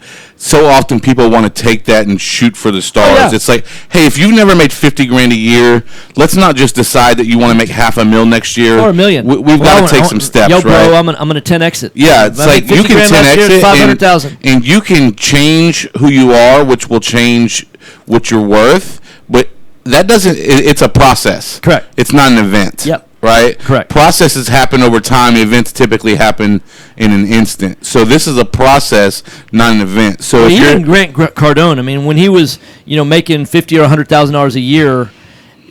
so often people want to take that and shoot for the stars. yeah. It's like, hey, if you've never made 50 grand a year, let's not just decide that you want to make $500,000 next year Or $1 million. We've got to take some steps, Yo, right? bro, I'm gonna 10x it. Yeah, it's If I like make you 50 can grand last 10x year, it, it's 500,000. and you can change who you are, which will change what you're worth. But that doesn't. It's a process. Correct. It's not an event. Yep. Right. Correct. Processes happen over time. Events typically happen in an instant. So this is a process, not an event. So if Even you're Grant Cardone, I mean, when he was, making $50,000 or $100,000 a year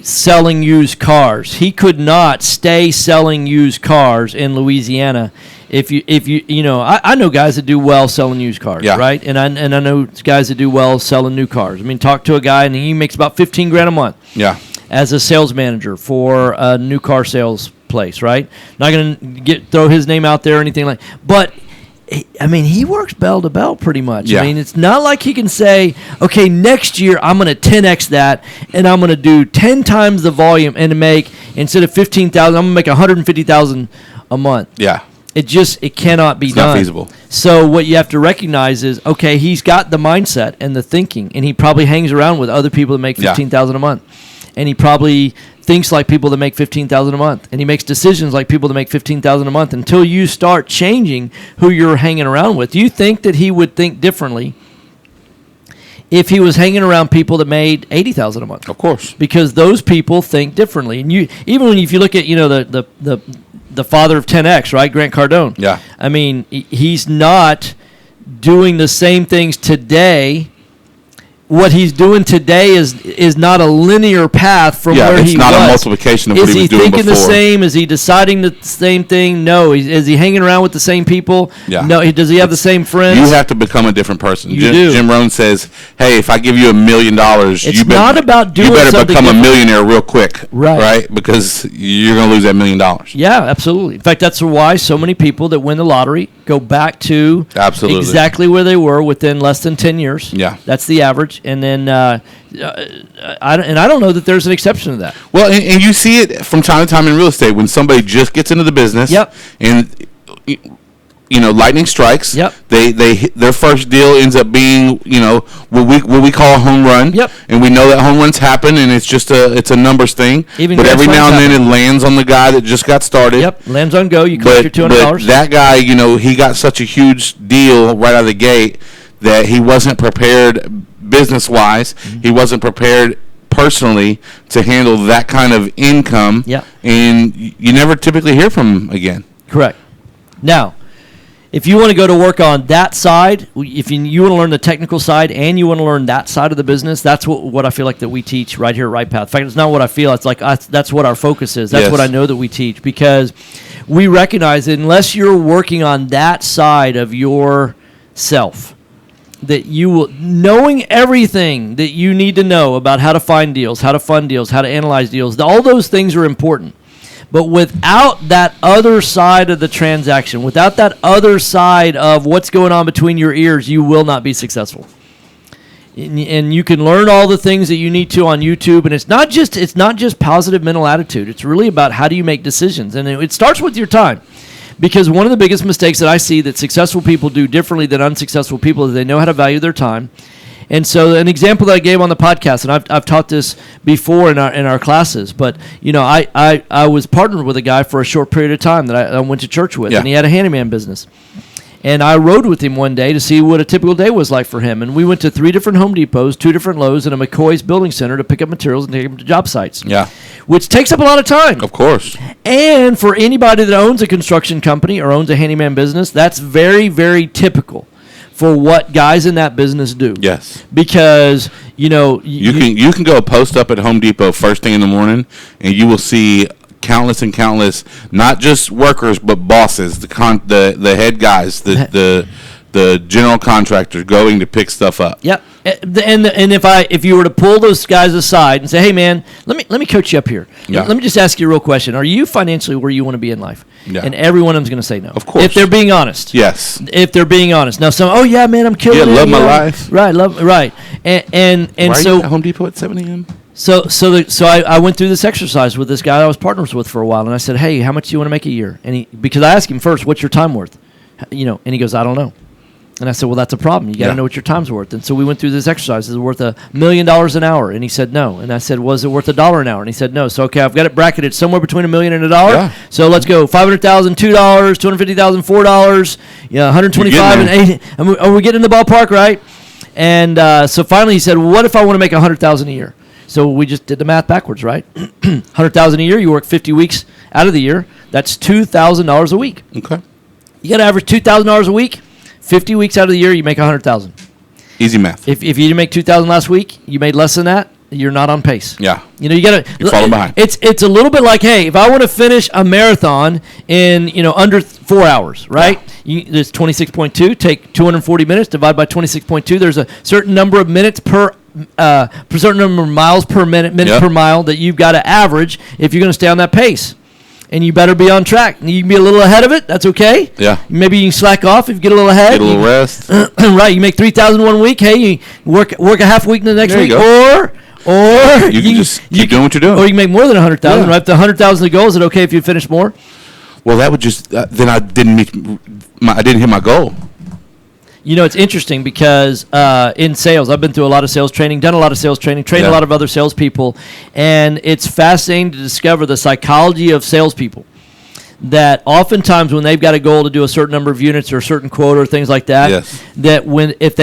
selling used cars, he could not stay selling used cars in Louisiana. If you I know guys that do well selling used cars, Yeah. right? And I know guys that do well selling new cars. I mean, talk to a guy and he makes about $15,000 a month yeah. as a sales manager for a new car sales place, right? Not going to throw his name out there or anything like. But he works bell to bell pretty much. Yeah. I mean, it's not like he can say, okay, next year I'm going to 10x that, and I'm going to do 10 times the volume and make, instead of 15,000, I'm going to make 150,000 a month. Yeah. It cannot be It's done. not feasible. So what you have to recognize is, okay, he's got the mindset and the thinking, and he probably hangs around with other people that make Yeah. 15,000 a month, and he probably thinks like people that make 15,000 a month, and he makes decisions like people that make 15,000 a month. Until you start changing who you're hanging around with, do you think that he would think differently if he was hanging around people that made 80,000 a month? Of course. Because those people think differently, and if you look at the father of 10X, right, Grant Cardone. Yeah. I mean, he's not doing the same things today. What he's doing today is not a linear path from Yeah, where it's he not was. a multiplication of what Is he was he doing thinking the before. same? Is he deciding the same thing? No. Is he hanging around with the same people? Yeah. No. Does he have the same friends? You have to become a different person. You do. Jim Rohn says, "Hey, if I give you $1 million, It's not about doing you better something become a different. millionaire real quick, Right. Because you're going to lose that $1 million." Yeah, absolutely. In fact, that's why so many people that win the lottery go back to Absolutely. exactly where they were within less than 10 years. Yeah. That's the average. And then I don't know that there's an exception to that. Well, and you see it from time to time in real estate when somebody just gets into the business. Yep. And lightning strikes. Yep. They hit, their first deal ends up being what we call a home run. Yep. And we know that home runs happen, and it's just a numbers thing. Even but grand every now and slams then happen. it lands on the guy that just got started. Yep. Lands on go. You collect your But $200. that guy, he got such a huge deal right out of the gate that he wasn't prepared business-wise. Mm-hmm. He wasn't prepared personally to handle that kind of income. Yep. And you never typically hear from him again. Correct. Now, if you want to go to work on that side, if you want to learn the technical side and you want to learn that side of the business, that's what I feel like that we teach right here at Right Path. In fact, it's not what I feel. It's like that's what our focus is. That's Yes. what I know that we teach, because we recognize that unless you're working on that side of yourself, that you will, knowing everything that you need to know about how to find deals, how to fund deals, how to analyze deals, all those things are important. But without that other side of the transaction, without that other side of what's going on between your ears, you will not be successful. And you can learn all the things that you need to on YouTube, and it's not just positive mental attitude. It's really about how do you make decisions, and it starts with your time. Because one of the biggest mistakes that I see that successful people do differently than unsuccessful people is they know how to value their time. And so an example that I gave on the podcast, and I've taught this before in our classes, but I was partnered with a guy for a short period of time that I went to church with, Yeah. and he had a handyman business. And I rode with him one day to see what a typical day was like for him. And we went to 3 different Home Depots, 2 different Lowe's, and a McCoy's building center to pick up materials and take them to job sites. Yeah. Which takes up a lot of time. Of course. And for anybody that owns a construction company or owns a handyman business, that's very, very typical for what guys in that business do. Yes. Because, You can go post up at Home Depot first thing in the morning, and you will see countless and countless, not just workers but bosses, the head guys, the general contractors going to pick stuff up. Yep. And if you were to pull those guys aside and say, "Hey, man, let me coach you up here. Yeah. Let me just ask you a real question: are you financially where you want to be in life?" Yeah. And every one of them's going to say no. Of course. if they're being honest. Yes. If they're being honest. Now, some, oh yeah, man, I'm killing Yeah, it. love my yeah." life. Right, right. And Why are so you at Home Depot at 7 a.m.? So I went through this exercise with this guy I was partners with for a while, and I said, "Hey, how much do you want to make a year?" And because I asked him first, "What's your time worth?" And he goes, "I don't know." And I said, well, that's a problem. You got to Yeah. know what your time's worth. And so we went through this exercise. Is it worth $1 million an hour? And he said no. And I said, was it worth $1 an hour? And he said no. So, okay, I've got it bracketed somewhere between $1 million and $1. Yeah. So let's go $500,000, $2, $250,000, $4, yeah, 125 and You're getting 80. And are we getting in the ballpark, right? And so finally he said, well, what if I want to make $100,000 a year? So we just did the math backwards, right? $100,000 a year, you work 50 weeks out of the year. That's $2,000 a week. Okay. You got to average $2,000 a week. 50 weeks out of the year, you make $100,000. Easy math. If you didn't make $2,000 last week, you made less than that, you're not on pace. Yeah. You know, you got to. You're falling behind. It's a little bit like, hey, if I want to finish a marathon in under 4 hours, right? There's 26.2. Take 240 minutes, divide by 26.2. There's a certain number of minutes per certain number of miles per minute, minutes Yep. per mile that you've got to average if you're going to stay on that pace. And you better be on track. You can be a little ahead of it. That's okay. Yeah. Maybe you can slack off if you get a little ahead. Get a little rest. Right. You make 3,000 one week. Hey, you work a half week the next There week, you go. or You can just keep doing what you're doing. or you can make more than 100,000. Yeah. Right? If the 100,000 to go, is it okay if you finish more? Well, that would just then I didn't hit my goal. You know, it's interesting because in sales, I've been through a lot of sales training, done a lot of sales training, trained a Yeah. lot of other salespeople, and it's fascinating to discover the psychology of salespeople. That oftentimes when they've got a goal to do a certain number of units or a certain quota or things like that, Yes. that if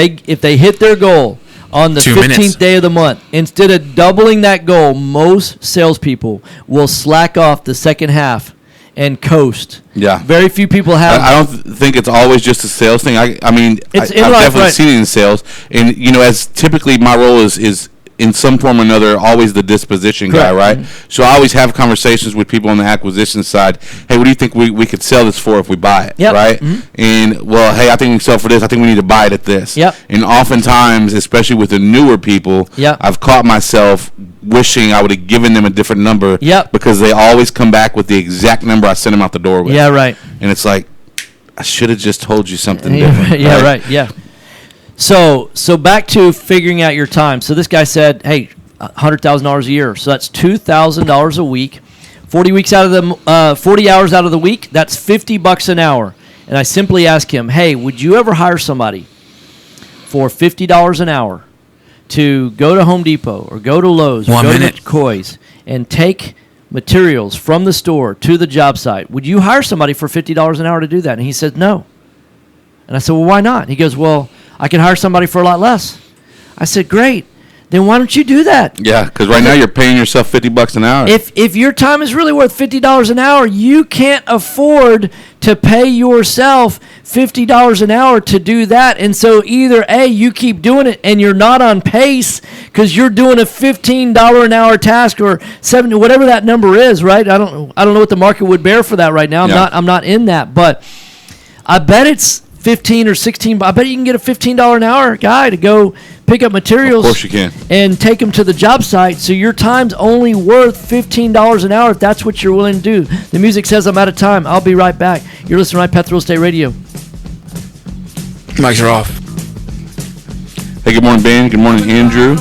they hit their goal on the 2 15th minutes. day of the month, instead of doubling that goal, most salespeople will slack off the second half and coast. Yeah. Very few people have. I don't think it's always just a sales thing. I mean, It's in I've life, definitely right. seen it in sales, and as typically my role is in some form or another always the disposition guy, Correct. right? So I always have conversations with people on the acquisition side. Hey, what do you think we could sell this for if we buy it, Yep. right? Mhm. And well, hey, I think we can sell for this. I think we need to buy it at this. Yep. And oftentimes, especially with the newer people, Yep. I've caught myself wishing I would have given them a different number. Yep. Because they always come back with the exact number I sent them out the door with. Yeah, right. And it's like, I should have just told you something Yeah, different. yeah, right. Yeah. So back to figuring out your time. So this guy said, hey, $100,000 a year. So that's $2,000 a week. 40 weeks out of the 40 hours out of the week, that's $50 an hour. And I simply ask him, hey, would you ever hire somebody for $50 an hour to go to Home Depot or go to Lowe's or 1 go minute. to McCoy's and take materials from the store to the job site? Would you hire somebody for $50 an hour to do that? And he said, no. And I said, well, why not? He goes, well, I can hire somebody for a lot less. I said, great. Then why don't you do that? Yeah, because right now you're paying yourself $50 an hour. If your time is really worth $50 an hour, you can't afford to pay yourself $50 an hour to do that. And so either A, you keep doing it and you're not on pace because you're doing a $15 an hour task or $70, whatever that number is, right? I don't know what the market would bear for that right now. I'm not in that, but I bet it's 15 or 16. I bet you can get a $15 an hour guy to go pick up materials. Of course you can. And take them to the job site. So your time's only worth $15 an hour if that's what you're willing to do. The music says I'm out of time. I'll be right back. You're listening to Right Path Real Estate Radio. Mics are off. Hey, good morning, Ben. Good morning, Andrew.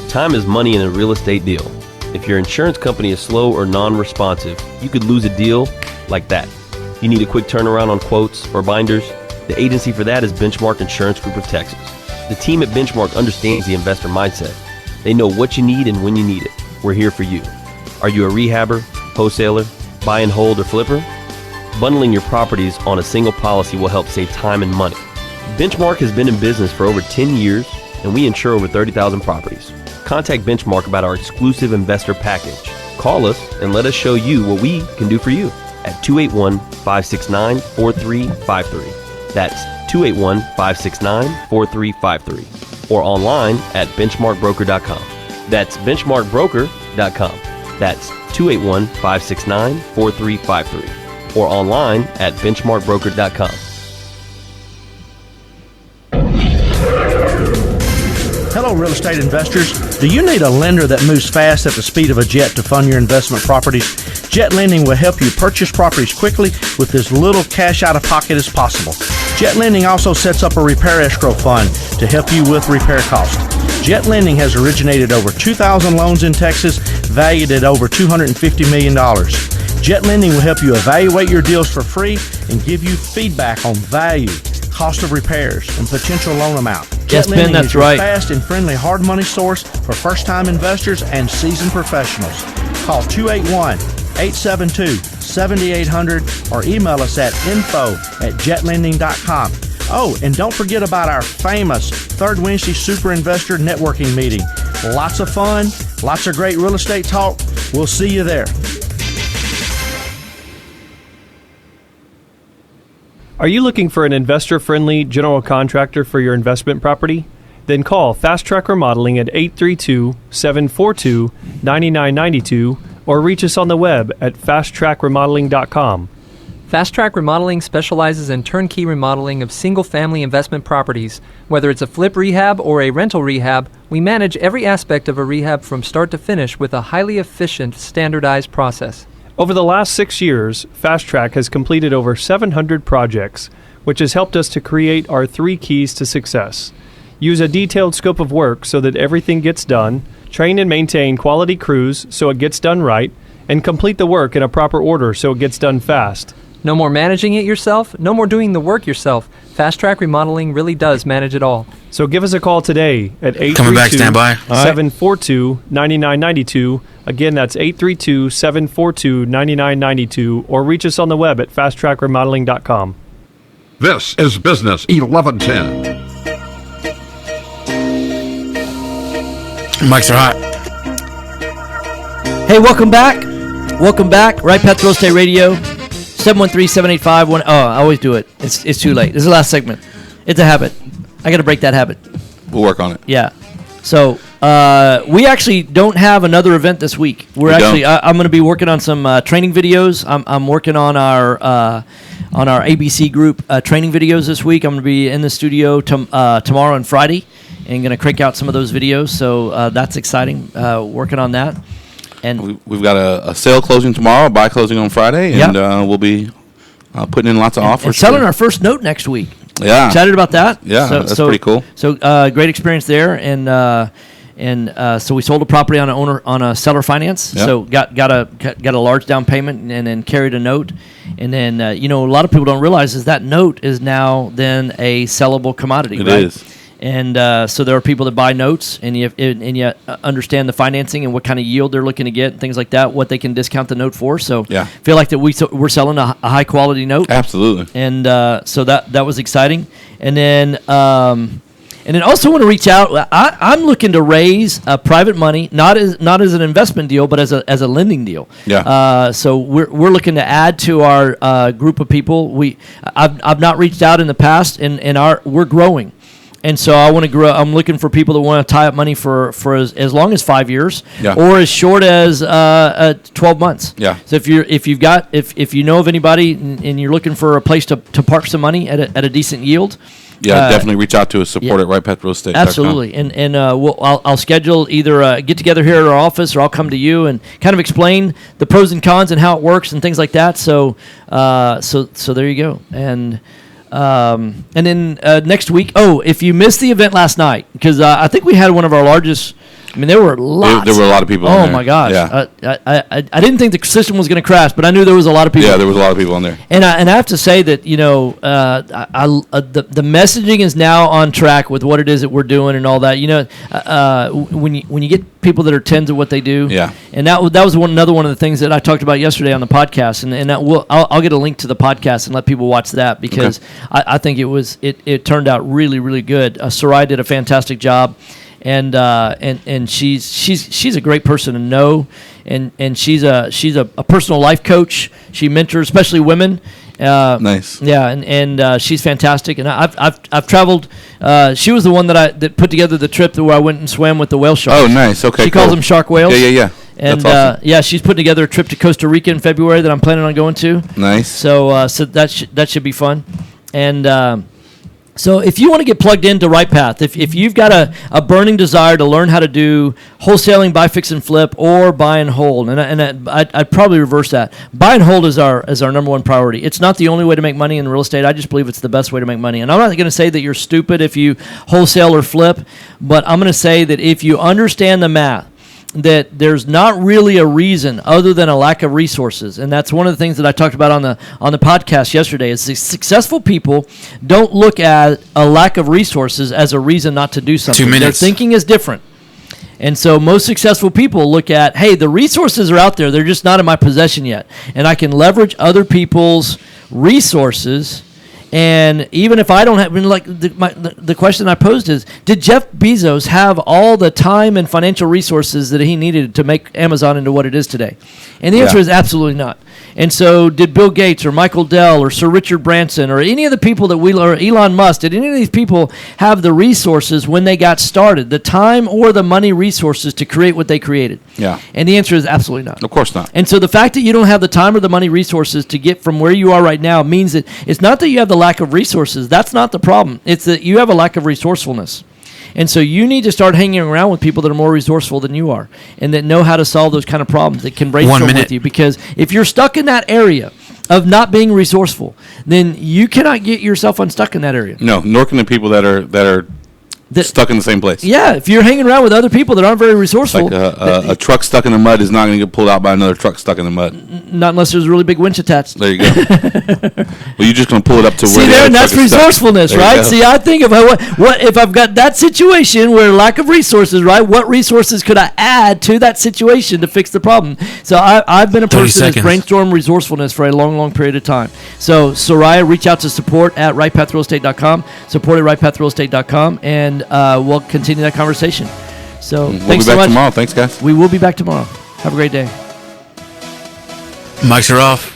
Time is money in a real estate deal. If your insurance company is slow or non-responsive, you could lose a deal like that. You need a quick turnaround on quotes or binders? The agency for that is Benchmark Insurance Group of Texas. The team at Benchmark understands the investor mindset. They know what you need and when you need it. We're here for you. Are you a rehabber, wholesaler, buy and hold, or flipper? Bundling your properties on a single policy will help save time and money. Benchmark has been in business for over 10 years, and we insure over 30,000 properties. Contact Benchmark about our exclusive investor package. Call us and let us show you what we can do for you at 281-569-4353. That's 281-569-4353. Or online at benchmarkbroker.com. That's benchmarkbroker.com. That's 281-569-4353. Or online at benchmarkbroker.com. Hello, real estate investors. Do you need a lender that moves fast at the speed of a jet to fund your investment properties? Jet Lending will help you purchase properties quickly with as little cash out of pocket as possible. Jet Lending also sets up a repair escrow fund to help you with repair costs. Jet Lending has originated over 2,000 loans in Texas valued at over $250 million. Jet Lending will help you evaluate your deals for free and give you feedback on value, cost of repairs, and potential loan amount. Yes, Jet Ben, Lending that's is your right. fast and friendly hard money source for first-time investors and seasoned professionals. Call 281-872-7800 or email us at info@jetlending.com. Oh, and don't forget about our famous Third Wednesday Super Investor Networking Meeting. Lots of fun, lots of great real estate talk. We'll see you there. Are you looking for an investor-friendly general contractor for your investment property? Then call Fast Track Remodeling at 832-742-9992 or reach us on the web at fasttrackremodeling.com. Fast Track Remodeling specializes in turnkey remodeling of single-family investment properties. Whether it's a flip rehab or a rental rehab, we manage every aspect of a rehab from start to finish with a highly efficient, standardized process. Over the last 6 years, Fast Track has completed over 700 projects, which has helped us to create our 3 keys to success. Use a detailed scope of work so that everything gets done, train and maintain quality crews so it gets done right, and complete the work in a proper order so it gets done fast. No more managing it yourself, no more doing the work yourself. Fast Track Remodeling really does manage it all. So give us a call today at Coming back, stand by. 832-742-9992. Again, that's 832-742-9992, or reach us on the web at fasttrackremodeling.com. This is Business 1110. Mics are hot. Hey, welcome back. Welcome back. Right Path Real Estate Radio. 713-785-1. Oh, I always do it. It's too late. This is the last segment. It's a habit. I got to break that habit. We'll work on it. Yeah. So we actually don't have another event this week. We don't. I'm going to be working on some training videos. I'm working on our ABC group training videos this week. I'm going to be in the studio tomorrow and Friday, and going to crank out some of those videos. So that's exciting. Working on that. And We've got a sale closing tomorrow, a buy closing on Friday, and we'll be putting in lots of offers. and selling our first note next week. Yeah. Excited about that. Yeah, that's pretty cool. So great experience there, and so we sold a property on a seller finance. Yep. So got a large down payment, and then carried a note, and then a lot of people don't realize is that note is now then a sellable commodity. It right? is. And so there are people that buy notes, and you understand the financing and what kind of yield they're looking to get, and things like that, what they can discount the note for. So Yeah. feel like that we're selling a high quality note. Absolutely. And so that was exciting. And then also want to reach out. I'm looking to raise private money, not as an investment deal, but as a lending deal. Yeah. So we're looking to add to our group of people. I've not reached out in the past, and we're growing. And so I want to grow. I'm looking for people that want to tie up money for as long as 5 years, Yeah. or as short as 12 months. Yeah. So if you know of anybody and you're looking for a place to park some money at a decent yield, Yeah, definitely reach out to us. Support at rightpathrealestate.com. absolutely. And I'll schedule either a get together here at our office, or I'll come to you and kind of explain the pros and cons and how it works and things like that. So so there you go. And then next week, if you missed the event last night, because I think we had one of our largest. I mean, there were lots. There were a lot of people. Oh in there. my gosh! Yeah. I didn't think the system was going to crash, but I knew there was a lot of people. Yeah, there was a lot of people in there. And I have to say that the messaging is now on track with what it is that we're doing and all that. When you get people that are 10s of what they do. Yeah. And that was another one of the things that I talked about yesterday on the podcast, and I'll get a link to the podcast and let people watch that, because I think it turned out really, really good. Sarai did a fantastic job. And she's a great person to know, and she's a personal life coach. She mentors, especially women. Nice. Yeah, and she's fantastic. And I've traveled. She was the one that put together the trip where I went and swam with the whale sharks. Oh, nice. Okay. She calls them shark whales. Yeah. And That's awesome. she's putting together a trip to Costa Rica in February that I'm planning on going to. Nice. So that should be fun, and. So if you want to get plugged into Right Path, if you've got a burning desire to learn how to do wholesaling, buy, fix, and flip, or buy and hold, and I'd probably reverse that. Buy and hold is our number one priority. It's not the only way to make money in real estate. I just believe it's the best way to make money. And I'm not going to say that you're stupid if you wholesale or flip, but I'm going to say that if you understand the math, that there's not really a reason other than a lack of resources, and that's one of the things that I talked about on the podcast yesterday. Is successful people don't look at a lack of resources as a reason not to do something. 2 minutes. Their thinking is different. And so most successful people look at, hey, the resources are out there, they're just not in my possession yet, and I can leverage other people's resources. And even if I don't have, like the question I posed is, did Jeff Bezos have all the time and financial resources that he needed to make Amazon into what it is today? And the answer is absolutely not. And so did Bill Gates or Michael Dell or Sir Richard Branson or any of the people that or Elon Musk, did any of these people have the resources when they got started, the time or the money resources to create what they created? Yeah. And the answer is absolutely not. Of course not. And so the fact that you don't have the time or the money resources to get from where you are right now means that it's not that you have the lack of resources. That's not the problem. It's that you have a lack of resourcefulness. And so you need to start hanging around with people that are more resourceful than you are and that know how to solve those kind of problems, that can brainstorm with you. Because if you're stuck in that area of not being resourceful, then you cannot get yourself unstuck in that area. No, nor can the people that are stuck in the same place. Yeah, if you're hanging around with other people that aren't very resourceful. Like a truck stuck in the mud is not going to get pulled out by another truck stuck in the mud. Not unless there's a really big winch attached. There you go. Well, you're just going to pull it up to where See the there, other and that's truck is stuck. resourcefulness, There you right? go. See, I think of what if I've got that situation where lack of resources, right? What resources could I add to that situation to fix the problem? So I've been a 30 person that's seconds. brainstormed resourcefulness for a long, long period of time. So Soraya, reach out to support@rightpathrealestate.com, support@rightpathrealestate.com, and we'll continue that conversation. So We'll thanks be so back much. tomorrow. Thanks, guys. We will be back tomorrow. Have a great day. Mics are off.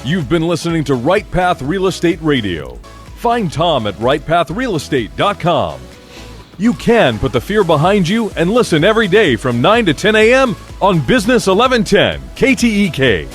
You've been listening to Right Path Real Estate Radio. Find Tom at rightpathrealestate.com. You can put the fear behind you and listen every day from 9 to 10 a.m. on Business 1110 KTEK.